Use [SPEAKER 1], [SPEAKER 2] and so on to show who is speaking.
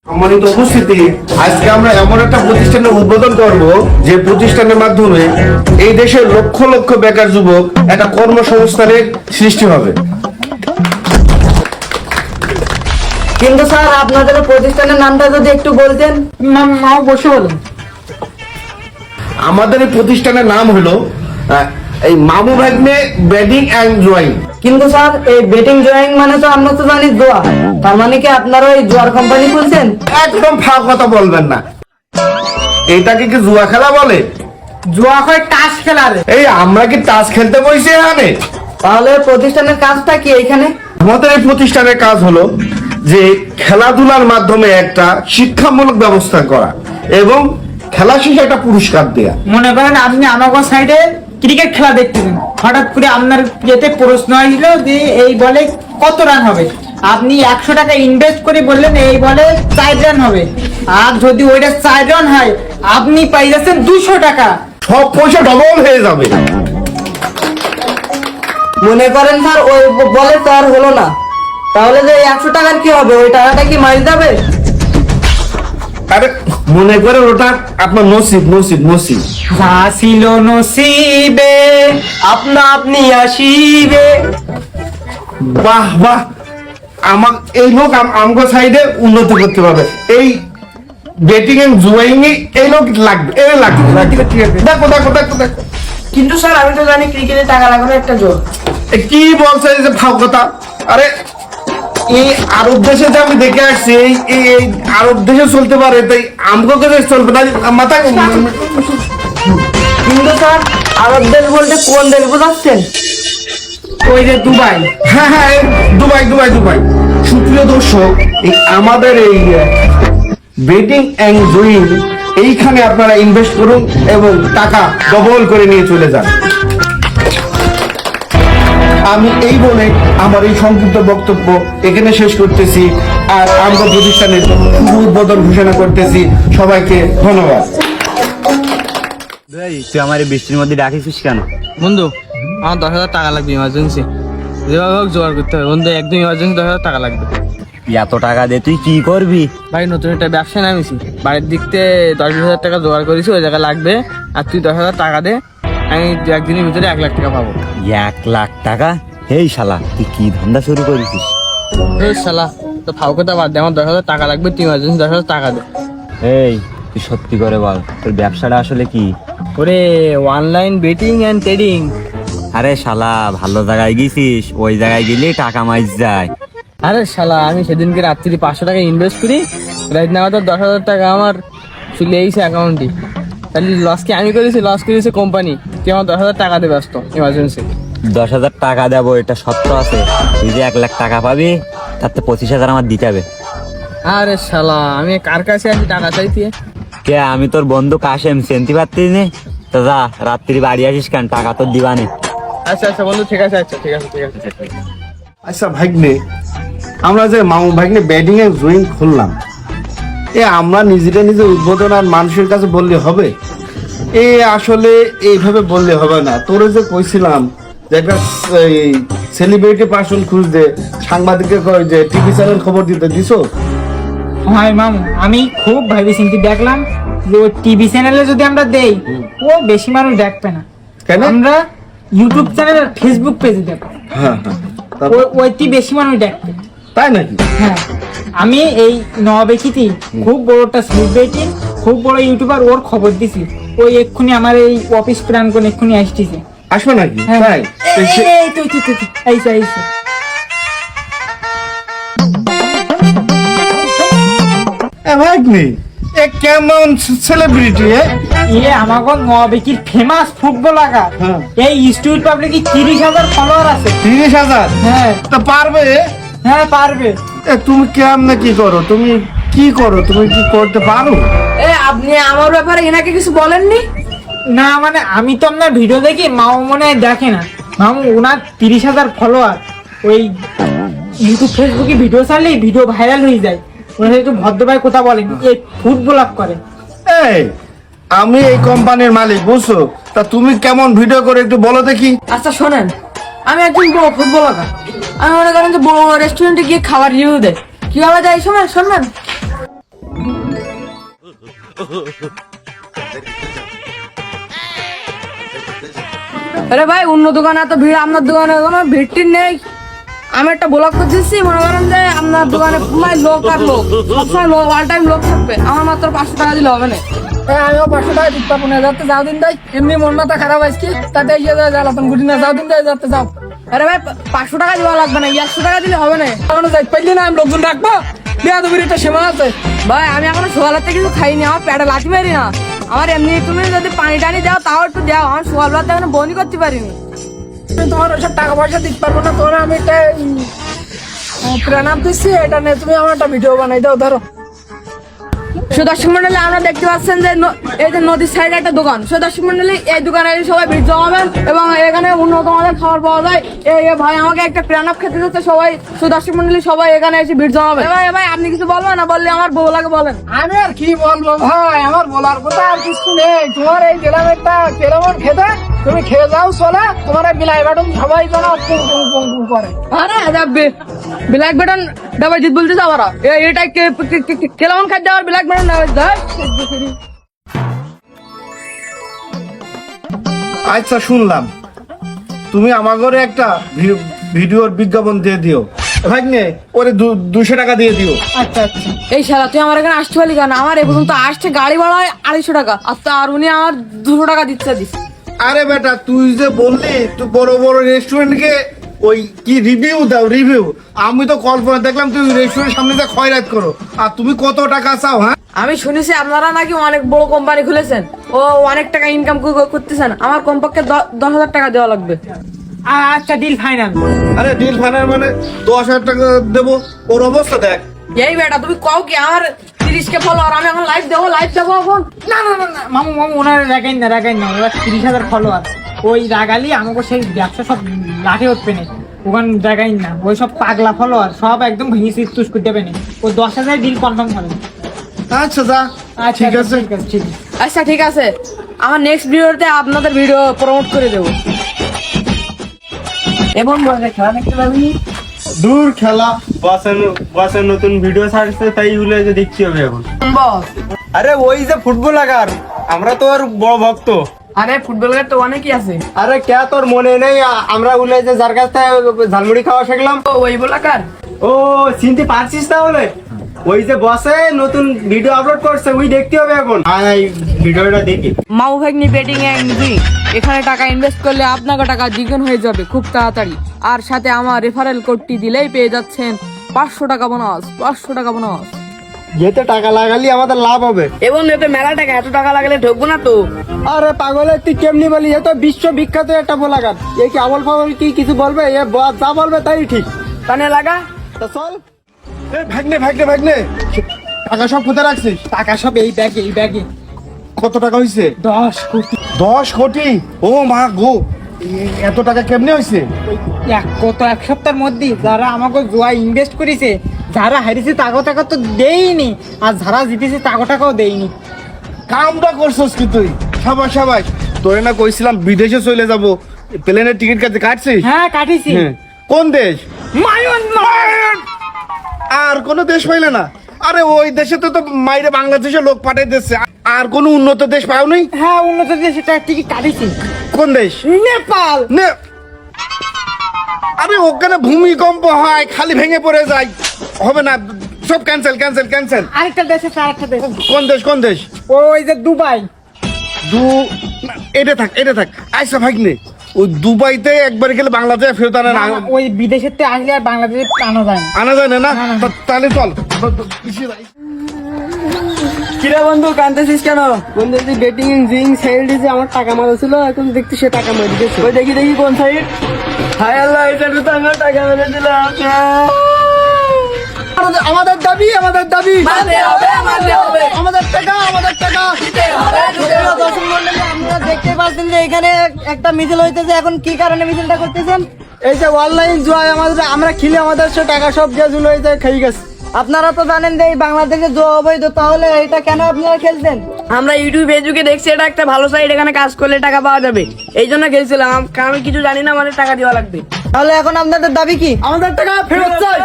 [SPEAKER 1] সম্মানিত উপস্থিতি, আজকে আমরা এমন একটা প্রতিষ্ঠানের উদ্বোধন করব যে প্রতিষ্ঠানের মাধ্যমে এই দেশের লক্ষ লক্ষ বেকার যুবক একটা কর্মসংস্থানের সৃষ্টি হবে।
[SPEAKER 2] কিন্তু স্যার আপনাদের প্রতিষ্ঠানের নামটা যদি একটু বলতেন। মাও বসে বলুন।
[SPEAKER 1] আমাদের এই প্রতিষ্ঠানের নাম হলো এই মামু ভাগ্নে বেডিং অ্যান্ড ড্রয়িং।
[SPEAKER 2] কিন্তু স্যার এই বেটিং ড্রয়িং মানে তো আমরা তো জানি জুয়া, তার মানে কি আপনারা ওই জুয়ার কোম্পানি খুলছেন?
[SPEAKER 1] একদম ফাও কথা বলবেন না, এটাকে কি জুয়া খেলা বলে?
[SPEAKER 2] জুয়া হয় তাস খেলা রে।
[SPEAKER 1] এই আমরা কি তাস খেলতে বসে এখানে?
[SPEAKER 2] তাহলে প্রতিষ্ঠানের কাজটা কি এইখানে?
[SPEAKER 1] আমাদের এই প্রতিষ্ঠানের কাজ হলো যে খেলাধুলার মাধ্যমে একটা শিক্ষামূলক ব্যবস্থা করা এবং খেলা শেষে একটা পুরস্কার দেয়া।
[SPEAKER 3] মনে করেন আপনি আমাগো সাইডে ক্রিকেট খেলা দেখতেছেন, হঠাৎ করে আপনার ইয়েতে প্রশ্ন আসলো যে এই বলে কত রান হবে, আপনি 100 টাকা ইনভেস্ট করে বললেন এই বলে 4 রান হবে, আর যদি ওইটা 4 রান হয় আপনি পাই যাচ্ছেন 200 টাকা।
[SPEAKER 1] সব পয়সা ডবল হয়ে যাবে।
[SPEAKER 2] মনে করেন স্যার ওই বলে তো আর হলো না, তাহলে যে 100 টাকার কি হবে? ওই টাকাটা কি মারি যাবে?
[SPEAKER 1] আরে মনে করেন ওটা আপনার নসিব নসিব নসিব।
[SPEAKER 3] যা ছিল নসিবে
[SPEAKER 2] আপনা আপনি আসিবে।
[SPEAKER 1] বাহ বাহ, আমার এই লোক আমগো সাইডে উন্নতি করতে পারবে। এই বেটিং এন্ড জুয়াইং এই লোক লাগবে, এ লাগবে। ঠিক আছে, দেখো দেখো দেখো দেখো।
[SPEAKER 2] কিন্তু স্যার আমি তো জানি ক্রিকেটে টাকা লাগানো একটা জোর।
[SPEAKER 1] কি বলছে এই যে ফাও কথা? আরে এই আরব দেশে যে আমি দেখে আসছি, এই আরব দেশে চলতে পারে, তাই আমগো দেশে চলবে না? মাথা
[SPEAKER 2] কিন্তু স্যার আরব দেশ বলতে কোন দেশ বোঝাচ্ছেন?
[SPEAKER 3] ওই যে দুবাই।
[SPEAKER 1] হ্যাঁ হ্যাঁ, দুবাই দুবাই দুবাই। সুপ্রিয় দর্শক, আমাদের এই বেটিং অ্যান্ড জুইং এইখানে আপনারা ইনভেস্ট করুন এবং টাকা ডবল করে নিয়ে চলে যান। আমি এই বলে আমার এই সংক্ষিপ্ত বক্তব্য এখানে শেষ করতেছি, আর আমরা প্রতিষ্ঠানের শুভ উদ্বোধন ঘোষণা করতেছি। সবাইকে ধন্যবাদ।
[SPEAKER 4] তুই আমার এই বৃষ্টির মধ্যে ডাকিস কেন?
[SPEAKER 5] বন্ধু আমার 10,000 টাকা লাগবে ইমার্জেন্সি, যেভাবে হোক জোগাড় করতে হবে বন্ধু, একদম ইমার্জেন্সি 10,000 টাকা লাগবে।
[SPEAKER 4] এত টাকা দে তুই কি করবি?
[SPEAKER 5] ভাই নতুন একটা ব্যবসায় নামিছি, বাড়ির দিক থেকে 10,000 টাকা জোগাড় করেছি, ওই জায়গায় লাগবে। আর তুই 10,000 টাকা দে, আমি একদিনের ভিতরে 1 লাখ টাকা পাবো।
[SPEAKER 4] 1 লাখ টাকা? এই শালা তুই কি ধান্দা শুরু করেছিস?
[SPEAKER 5] এই শালা তো ফাও কথা বাদ দে, আমার 10,000 টাকা লাগবে, তুই ইমার্জেন্সি 10,000 টাকা দে।
[SPEAKER 4] এই তুই সত্যি করে বল, তোর ব্যবসাটা আসলে কি?
[SPEAKER 5] ওরে অনলাইন বেটিং অ্যান্ড ট্রেডিং।
[SPEAKER 4] আরে শালা ভালো জায়গায় গেছিস, ওই জায়গায় গেলে টাকা মাইজ যায়।
[SPEAKER 5] আরে শালা আমি সেদিনকে রাত্রি 500 টাকা ইনভেস্ট করি, রাত না 10,000 টাকা আমার চলে এসেছে অ্যাকাউন্টে। তাহলে লস কি আমি করেছি? লস করেছে কোম্পানি। তুই আমার 10,000 টাকা দে ব্যস্ত ইমার্জেন্সি।
[SPEAKER 4] 10,000 টাকা দেবো এটা সত্য আছে, তুই যে 1 লাখ টাকা পাবি তাতে 25,000 আমার দিতে হবে।
[SPEAKER 5] আরে শালা আমি কার কাছে আছি টাকা চাইতে?
[SPEAKER 4] কে? আমি তোর বন্ধু কাশেম, চিনতে পারতিস নে? তো যা রাত্রি বাড়ি আসিস কেন, টাকা তোর দিবানে।
[SPEAKER 5] আচ্ছা আচ্ছা বন্ধু, ঠিক আছে, আচ্ছা ঠিক আছে ঠিক আছে।
[SPEAKER 1] আচ্ছা ভাগ্নে, আমরা যে মামু ভাগ্নে ব্যাটিং এন্ড জুইং খুললাম, আমরা নিজেরা নিজে উদ্বোধন আর মানুষের কাছে বললে হবে? আসলে এইভাবে বললে হবে না। তোরে যে কইছিলাম যে একটা সেলিব্রিটি পার্সন খুঁজতে, সাংবাদিককে কয় যে টিভি চ্যানেল খবর দিতে দিছো?
[SPEAKER 3] হয় মামু, আমি খুব ভেবে চিন্তে দেখলাম যে ওই টিভি চ্যানেলে যদি আমরা দেই ও বেশি মানুষ দেখবে না,
[SPEAKER 1] কেন?
[SPEAKER 3] আমরা ইউটিউব চ্যানেল আর ফেসবুক পেজে দেব,
[SPEAKER 1] হ্যাঁ হ্যাঁ, তারপর?
[SPEAKER 3] ওইটি বেশি মানুষ দেখবে।
[SPEAKER 1] তাই নাকি?
[SPEAKER 3] হ্যাঁ, আমি এই নবেকিতি খুব বড় একটা সেলিব্রিটি, খুব বড় ইউটিউবার, ওর খবর দিছি। ওই এক্ষুনি আমার এই অফিস প্ল্যান করে এক্ষুনি আসতেছে।
[SPEAKER 1] আসবে নাকি?
[SPEAKER 3] হ্যাঁ।
[SPEAKER 1] তাই? তো সে-
[SPEAKER 3] এই তুই তুই তুই আইসা আইসা।
[SPEAKER 1] ভাগ্নে কেমন সেলিব্রিটি?
[SPEAKER 3] ইয়ে আমাকে নবেকির ফেমাস ফুটবলার,
[SPEAKER 1] হ্যাঁ।
[SPEAKER 3] এই স্টুডিও পাবলিকে 30,000 ফলোয়ার আছে।
[SPEAKER 1] 30,000?
[SPEAKER 3] হ্যাঁ
[SPEAKER 1] তা পারবে?
[SPEAKER 3] হ্যাঁ পারবে।
[SPEAKER 1] তুমি কেমনে কি করো? তুমি কি করো? তুমি কি করতে পারো?
[SPEAKER 2] আপনি আমার ব্যাপারে এনাকে কিছু বলেননি?
[SPEAKER 3] না মানে আমি তো আপনার ভিডিও দেখি, মাও মনে হয় দেখে না। মামু ওনার 30,000 ফলোয়ার, ওই ইউটিউব ফেসবুকে ভিডিও ছাড়লেই ভিডিও ভাইরাল হয়ে যায়। ওনার একটু ভদ্র ভাই কথা বলেন, এই ফুটবলার করে।
[SPEAKER 1] এই আমি এই কোম্পানির মালিক, বুঝছো? তা তুমি কেমন ভিডিও করে একটু বলো দেখি।
[SPEAKER 2] আচ্ছা শোনেন, আমি একজন বড় ফুটবলার, আমি মনে করেন যে বড় রেস্টুরেন্টে গিয়ে খাবার রিভিউ দেয়, কিভাবে যায় এই সময় শুনবেন? আরে ভাই অন্য দোকানে এত ভিড়, আপনার দোকানে কোনো ভিড় টিড় নেই। আমি একটা ব্লগ করতেছি, মনে করেন যে আপনার দোকানে পুরাই লোক আর লোক, সবসময় লোক, অল টাইম লোক থাকবে। আমার মাত্র 500 টাকা দিলে হবে না?
[SPEAKER 6] আমিও 500 টাকা দিতে পারবো না, যাতে যাও দিন দেয়, এমনি মন মাথা খারাপ আজকে, তাতে ইয়ে জ্বালাতন গুটি না, যাও দিন দেয়, যাতে যাও।
[SPEAKER 2] আরে ভাই 500 টাকা দেওয়া লাগবে না, 100 টাকা দিলে হবে না?
[SPEAKER 6] এখনো যাই পাইলি না, আমি লোকজন রাখবো, বেয়াদবির একটা সীমা আছে।
[SPEAKER 2] ভাই আমি এখনো সকালের কিছু খাইনি, আমার পেটে লাঠি মারি না। আমার এমনি তুমি যদি পানি টানি দাও তাও একটু দাও, আমার সকালবেলাতে এখনো বনি করতে পারিনি।
[SPEAKER 6] আমি তোমার ওইসব টাকা পয়সা দিতে পারবো না, তোমার আমি একটা প্রেরণা দিচ্ছি, এটা নিয়ে তুমি আমার একটা ভিডিও বানাই দাও, ধরো।
[SPEAKER 2] দর্শক মন্ডলী, আমরা দেখতে পাচ্ছেন যে এই যে নদীর সাইডে একটা দোকান। দর্শক মন্ডলী, এই দোকানে সবাই ভিড় জমাবেন এবং এখানে উন্নত মানের খাবার পাওয়া যায়। এই ভাই আমাকে একটা প্রাণ আপ খেতে দিচ্ছে সবাই। দর্শক মন্ডলী সবাই এখানে এসে ভিড় জমাবে। ভাই আপনি কিছু বলবেন না, বললে আমার বউলাকে বলেন।
[SPEAKER 6] আমি আর কি বলবো ভাই, আমার বলার কথা আর কিছু নেই। তোমার এই গ্রামেরটা কেমন খেতে, তুমি খেয়ে যাও চলে, তোমার এই বিলাই বাটন সবাই যেন পুং করে।
[SPEAKER 2] আরে যাবে ব্ল্যাক বাটন ডাবল জিত বলতে যাও ওরা। এটা কেমন খাদ্য আর ব্ল্যাক বাটন ডাবল দেয়।
[SPEAKER 1] আচ্ছা শুনলাম তুমি আমার ঘরে একটা ভিডিওর বিজ্ঞাপন দিয়ে দিও ভাগ্নে, ওরে 200 টাকা দিয়ে দিও।
[SPEAKER 3] আচ্ছা আচ্ছা।
[SPEAKER 2] এই শালা তুই আমার এখানে আসতে পারলি কেন? আমার এ পর্যন্ত আসছে গাড়ি ভাড়া 250 টাকা, আর উনি আমার 200 টাকা দিচ্ছে দিস।
[SPEAKER 1] আরে বেটা তুই যে বললি তুই বড় বড় রেস্টুরেন্টকে ওই কি রিভিউ দাও, রিভিউ। আমি তো কল্পনা দেখলাম তুই রেস্টুরেন্টের সামনে যা খয়রাত করো, আর তুমি কত টাকা চাও? হ্যাঁ
[SPEAKER 2] আমি শুনেছি আপনারা নাকি অনেক বড় কোম্পানি খুলেছেন, ও অনেক টাকা ইনকাম করতেছেন। আমার কমপক্ষে 10,000 টাকা দেওয়া লাগবে।
[SPEAKER 3] আচ্ছা ডিল ফাইনাল।
[SPEAKER 1] আরে ডিল ফাইনাল মানে 10,000 টাকা দেবো? ওর অবস্থা দেখ।
[SPEAKER 2] এই বেটা তুমি কও কি আমার 30কে ফলোয়ার, আমি এখন লাইভ দেবো এখন?
[SPEAKER 3] না না না না মামু ওনার রাগাইন না, ওরা 30,000 ফলোয়ার। ওই রাগালি আমাকে সেই ব্যবসা সব লাঠে উঠবে না, ওখান রাগাইন না। ওই সব পাগলা ফলোয়ার সব একদম ভেঙে তুস করে দেবে না। ও 10,000 ডিল কনফার্ম করে।
[SPEAKER 1] আচ্ছা যা, ঠিক আছে।
[SPEAKER 3] ঠিক আছে, ঠিক আছে।
[SPEAKER 2] আচ্ছা ঠিক আছে, আমার নেক্সট ভিডিওতে আপনাদের ভিডিও প্রমোট করে দেবো।
[SPEAKER 6] এবং খেলা দেখতে পাবি।
[SPEAKER 7] দূর খেলা, বসের নতুন ভিডিও ছাড়ছে, তাই গুলো দেখতে হবে এখন।
[SPEAKER 2] বস,
[SPEAKER 7] আরে ওই যে ফুটবল লাগার, আমরা তো ওর বড় ভক্ত।
[SPEAKER 2] আরে ফুটবলের তো অনেকই আছে।
[SPEAKER 7] আরে কে তোর মনে নেই, আমরা উলে যে যার কাছ থেকে ঝালমুড়ি খাওয়া শিখলাম,
[SPEAKER 2] ও ওই বলাকার।
[SPEAKER 7] ও চিনতে পারছিস তাহলে? ওই যে বসে নতুন ভিডিও আপলোড করছে, ওই দেখতে হবে এখন। এই ভিডিওটা দেখি।
[SPEAKER 2] মাউ ভাগ্নি বেটিং এখানে টাকা ইনভেস্ট করলে আপনাকে টাকা দ্বিগুণ হয়ে যাবে খুব তাড়াতাড়ি। আর সাথে আমার রেফারেল কোডটি দিলেই পেয়ে যাচ্ছেন 500 টাকা বোনাস। 500 টাকা বোনাস।
[SPEAKER 1] যেতে টাকা লাগালি আমাদের লাভ হবে।
[SPEAKER 2] এবং এতে মেলা টাকা, এত টাকা লাগলে ঢুকবো না তো।
[SPEAKER 7] আরে পাগলের তুই কেমনি বলি, এ তো বিশ্ববিখ্যাত একটা বোলাগার। এই কি আবল ফাবল কি কিছু বলবে? এ যা বলবে তাই ঠিক।
[SPEAKER 2] কানে লাগা।
[SPEAKER 7] তা চল।
[SPEAKER 1] ভাগ্নে টাকা সব কোথায় রাখছিস?
[SPEAKER 3] টাকা সব এই ব্যাগে।
[SPEAKER 1] কত টাকা হয়েছে?
[SPEAKER 3] 10 কোটি।
[SPEAKER 1] 10 কোটি? ও মা গো, এত টাকা কেমনে হয়েছে?
[SPEAKER 3] এক সপ্তাহের মধ্যে যারা আমাকে জুয়া ইনভেস্ট করেছে, যারা হারিয়েছে টাকা তো দেইনি, আর যারা জিতেছে টাকাও দেইনি।
[SPEAKER 1] কামটা করছস কি তুই? সবাই তোরে না কইছিলাম বিদেশে চলে যাব, প্লেনের টিকিট কাটছিস?
[SPEAKER 3] হ্যাঁ কাটিছি।
[SPEAKER 1] হ্যাঁ। কোন দেশ? মায়ন। আর কোন দেশ পাইলে না? আরে ওই দেশে তো মাইরে বাংলাদেশে লোক পাঠাই দিচ্ছে, আর কোন উন্নত দেশ পাও নাই?
[SPEAKER 3] হ্যাঁ উন্নত দেশে টিকিট কাটিছি।
[SPEAKER 1] কোন দেশ?
[SPEAKER 3] নেপাল।
[SPEAKER 1] আরে ওখানে ভূমিকম্প হয়, খালি ভেঙে পড়ে যায়, হবে না, সব ক্যান্সেল।
[SPEAKER 3] আরেকটা দেশ।
[SPEAKER 1] কোন দেশ?
[SPEAKER 3] ওই যে দুবাই।
[SPEAKER 1] না, এটা থাক। আচ্ছা ভাগ্নে, ওই দুবাইতে একবার গেলে বাংলাদেশে ফেরত আনা না?
[SPEAKER 3] ওই বিদেশের থেকে আসলে আর বাংলাদেশে আনা যায় না।
[SPEAKER 1] আনা যায় না?
[SPEAKER 3] না।
[SPEAKER 1] তাহলে চল।
[SPEAKER 6] কিরা বন্ধু কানতেছিস কেন? বন্ধু যদি বেটিং জিং সাইড দিয়েছে, আমার টাকা মারা ছিল, এখন দেখতে সে টাকা মেরে দিয়েছে। ওই দেখি কোন সাইড। হায় আল্লাহ, এটা তো আমার টাকা মেরে দিলাম।
[SPEAKER 1] আমাদের দাবি
[SPEAKER 2] মানতে হবে।
[SPEAKER 1] আমাদের টাকা
[SPEAKER 6] আপনারা দেখতে পাচ্ছেন যে এখানে একটা মিছিল হইতেছে। এখন কি কারণে মিছিলটা করতেছেন? এই যে অনলাইন জুয়ায় আমরা খেলে আমাদের সে টাকা সব গেছিল, হয়ে যায় খেয়ে গেছে। আপনারা তো জানেন যে এই বাংলাদেশে জুয়া অবৈধ, তাহলে এটা কেন আপনারা খেলছেন?
[SPEAKER 2] আমরা ইউটিউব ফেসবুকে দেখছি এটা একটা ভালো সাইট, এখানে কাজ করলে টাকা পাওয়া যাবে, এই জন্য খেলছিলাম। আমি কিছু জানি না, মানে টাকা দেওয়া লাগবে।
[SPEAKER 6] তাহলে এখন আপনাদের দাবি কি?
[SPEAKER 1] আমাদের টাকা ফেরত চাই।